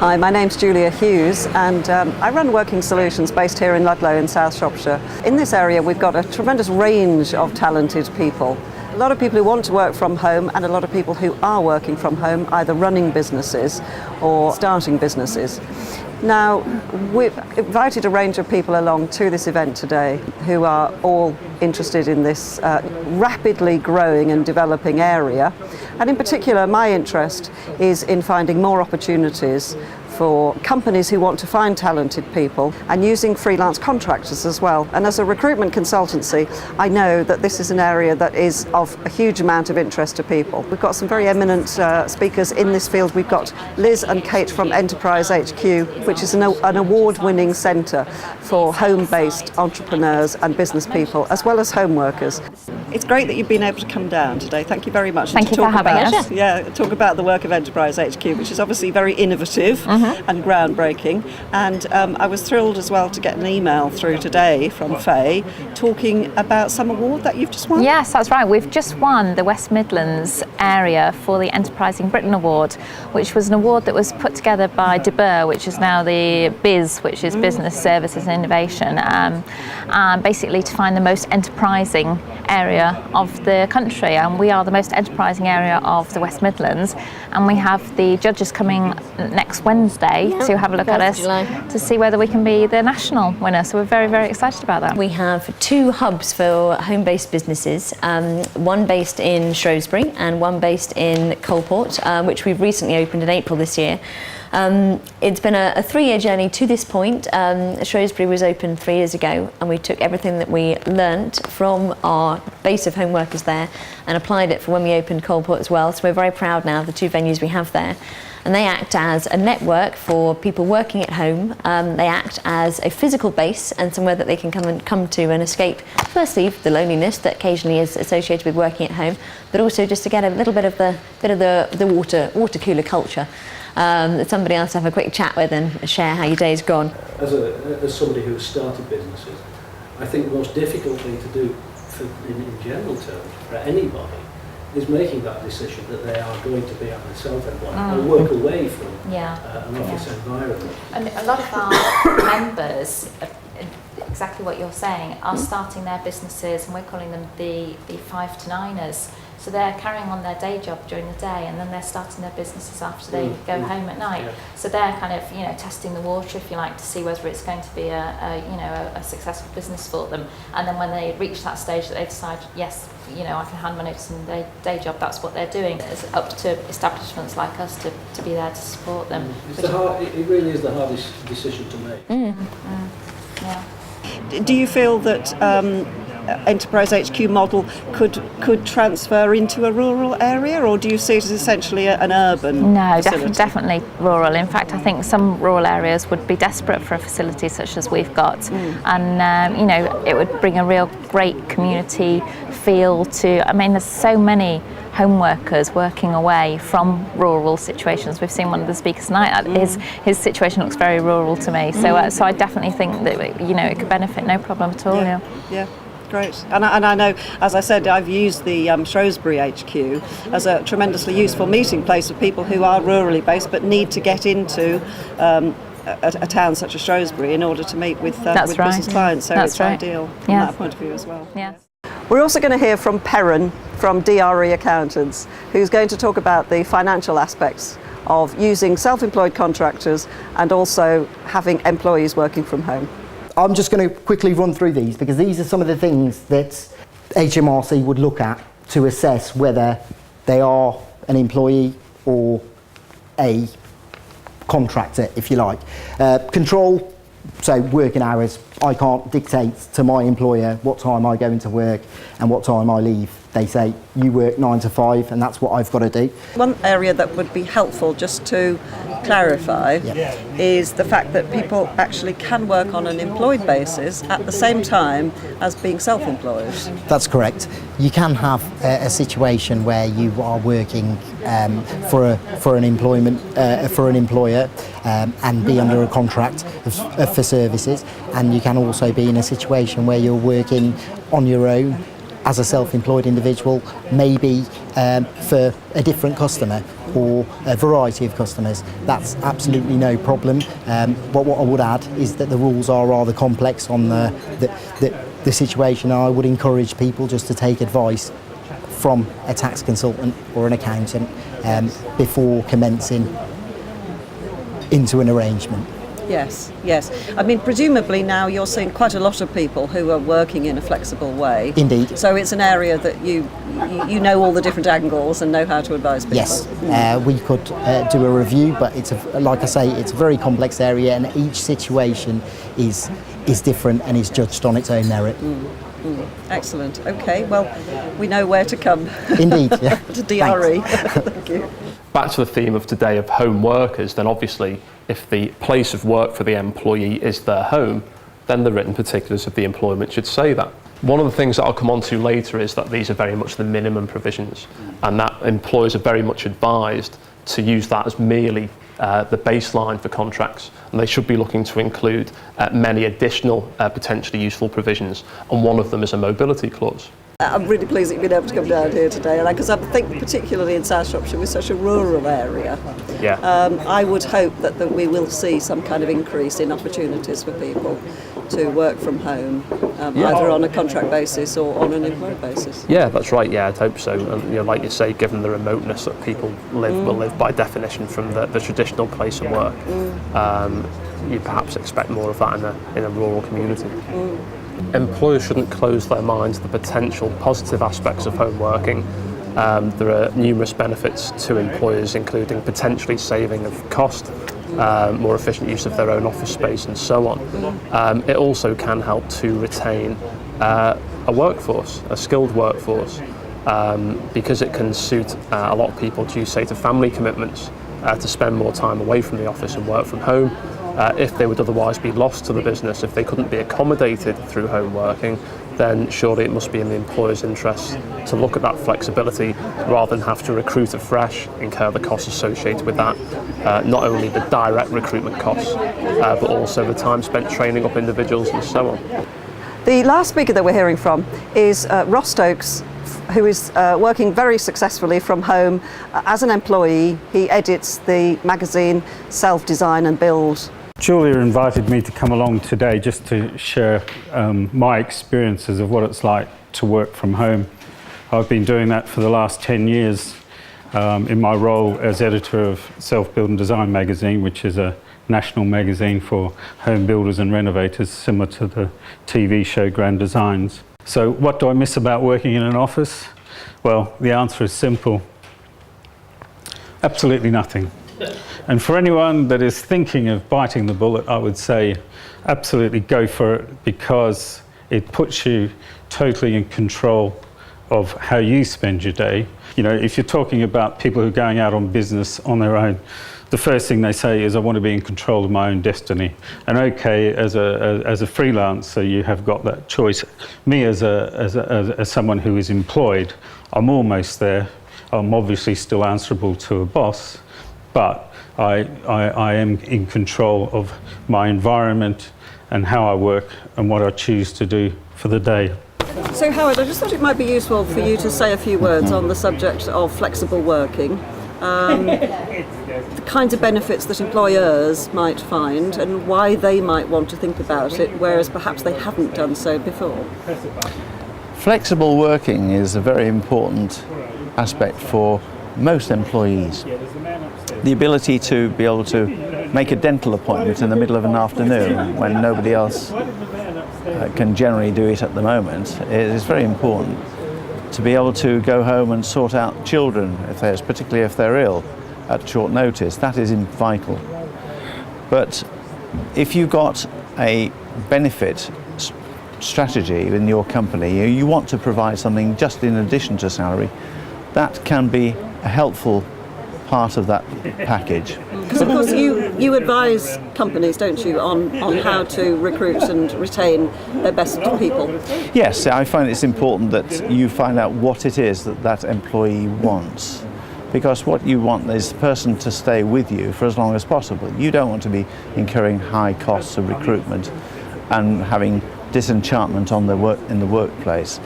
Hi, my name's Julia Hughes and I run Working Solutions based here in Ludlow in South Shropshire. In this area we've got a tremendous range of talented people. A lot of people who want to work from home and a lot of people who are working from home, either running businesses or starting businesses. Now, we've invited a range of people along to this event today who are all interested in this rapidly growing and developing area. And in particular, my interest is in finding more opportunities for companies who want to find talented people and using freelance contractors as well. And as a recruitment consultancy, I know that this is an area that is of a huge amount of interest to people. We've got some very eminent speakers in this field. We've got Liz and Kate from Enterprise HQ, which is an award-winning centre for home-based entrepreneurs and business people, as well as home workers. It's great that you've been able to come down today. Thank you very much. Thank you for having us. Yeah, talk about the work of Enterprise HQ, which is obviously very innovative and groundbreaking. And I was thrilled as well to get an email through today from Faye talking about some award that you've just won. Yes, that's right. We've just won the West Midlands area for the Enterprising Britain Award, which was an award that was put together by DeBurr, which is now the BIS, which is Business Services and Innovation, basically to find the most enterprising area of the country, and we are the most enterprising area of the West Midlands, and we have the judges coming next Wednesday to have a look at us to see whether we can be the national winner, so we're very, very excited about that. We have two hubs for home-based businesses, one based in Shrewsbury and one based in Coalport, which we've recently opened in April this year. It's been a 3-year journey to this point. Shrewsbury was opened 3 years ago, and we took everything that we learnt from our base of home workers there and applied it for when we opened Coalport as well. So we're very proud now of the 2 venues we have there. And they act as a network for people working at home. They act as a physical base and somewhere that they can come to and escape, firstly, the loneliness that occasionally is associated with working at home, but also just to get a little bit of the water cooler culture. Somebody else to have a quick chat with and share how your day's gone. As somebody who has started businesses, I think the most difficult thing to do in general terms for anybody is making that decision that they are going to be either self-employed or work away from an office environment. And a lot of our members, exactly what you're saying, are starting their businesses, and we're calling them the 5 to 9ers. So they're carrying on their day job during the day, and then they're starting their businesses after they go home at night. Yeah. So they're kind of, testing the water, if you like, to see whether it's going to be a successful business for them. And then when they reach that stage that they decide, yes, I can hand my notice in the day job, that's what they're doing. It's up to establishments like us to be there to support them. It really is the hardest decision to make. Yeah. Do you feel that Enterprise HQ model could transfer into a rural area, or do you see it as essentially an urban facility? Definitely rural. In fact, I think some rural areas would be desperate for a facility such as we've got, and it would bring a real great community feel to. I mean, there's so many home workers working away from rural situations. We've seen one of the speakers tonight. His situation looks very rural to me. So I definitely think that it could benefit, no problem at all. Yeah. Great. And I know, as I said, I've used the Shrewsbury HQ as a tremendously useful meeting place for people who are rurally based but need to get into a town such as Shrewsbury in order to meet with business clients. So it's ideal from that point of view as well. Yeah. We're also going to hear from Perrin from DRE Accountants, who's going to talk about the financial aspects of using self-employed contractors and also having employees working from home. I'm just going to quickly run through these because these are some of the things that HMRC would look at to assess whether they are an employee or a contractor, if you like. Control, so working hours. I can't dictate to my employer what time I go into work and what time I leave. They say, you work 9 to 5 and that's what I've got to do. One area that would be helpful just to clarify is the fact that people actually can work on an employed basis at the same time as being self-employed. That's correct. You can have a situation where you are working for an employer and be under a contract for services, and you can also be in a situation where you're working on your own as a self-employed individual, maybe for a different customer or a variety of customers. That's absolutely no problem. But what I would add is that the rules are rather complex on the situation. I would encourage people just to take advice from a tax consultant or an accountant before commencing into an arrangement. Yes, yes. I mean, presumably now you're seeing quite a lot of people who are working in a flexible way. Indeed. So it's an area that you know all the different angles and know how to advise people. Yes, we could do a review, but like I say, it's a very complex area, and each situation is different and is judged on its own merit. Excellent. Okay, well, we know where to come. Indeed, yeah. To DRE. Thank you. Back to the theme of today of home workers, then obviously if the place of work for the employee is their home, then the written particulars of the employment should say that. One of the things that I'll come on to later is that these are very much the minimum provisions, and that employers are very much advised to use that as merely the baseline for contracts, and they should be looking to include many additional potentially useful provisions, and one of them is a mobility clause. I'm really pleased that you've been able to come down here today, because I think particularly in South Shropshire, with such a rural area, I would hope that we will see some kind of increase in opportunities for people to work from home, either on a contract basis or on an employed basis. Yeah, that's right. Yeah, I'd hope so. And like you say, given the remoteness that people will live by definition from the traditional place of work, you perhaps expect more of that in a rural community. Employers shouldn't close their minds to the potential positive aspects of home working. There are numerous benefits to employers, including potentially saving of cost, more efficient use of their own office space and so on. It also can help to retain a workforce, a skilled workforce, because it can suit a lot of people due, say, to family commitments, to spend more time away from the office and work from home. If they would otherwise be lost to the business, if they couldn't be accommodated through home working, then surely it must be in the employer's interest to look at that flexibility rather than have to recruit afresh, incur the costs associated with that, not only the direct recruitment costs, but also the time spent training up individuals and so on. The last speaker that we're hearing from is Ross Stokes, who is working very successfully from home as an employee. He edits the magazine Self Design and Build. Julia invited me to come along today just to share my experiences of what it's like to work from home. I've been doing that for the last 10 years in my role as editor of Self Build and Design magazine, which is a national magazine for home builders and renovators, similar to the TV show Grand Designs. So what do I miss about working in an office? Well, the answer is simple. Absolutely nothing. And for anyone that is thinking of biting the bullet, I would say absolutely go for it, because it puts you totally in control of how you spend your day. You know, if you're talking about people who are going out on business on their own, the first thing they say is, I want to be in control of my own destiny. And okay, as a freelancer, you have got that choice. Me, as someone who is employed, I'm almost there. I'm obviously still answerable to a boss, but I am in control of my environment and how I work and what I choose to do for the day. So Howard, I just thought it might be useful for you to say a few words on the subject of flexible working, the kinds of benefits that employers might find and why they might want to think about it, whereas perhaps they haven't done so before. Flexible working is a very important aspect for most employees. The ability to be able to make a dental appointment in the middle of an afternoon when nobody else can generally do it at the moment, it is very important. To be able to go home and sort out children, particularly if they're ill, at short notice, that is vital. But if you've got a benefit strategy in your company, you want to provide something just in addition to salary, that can be a helpful part of that package. Because of course you advise companies, don't you, on how to recruit and retain their best people? Yes, I find it's important that you find out what it is that employee wants. Because what you want is the person to stay with you for as long as possible. You don't want to be incurring high costs of recruitment and having disenchantment in the workplace.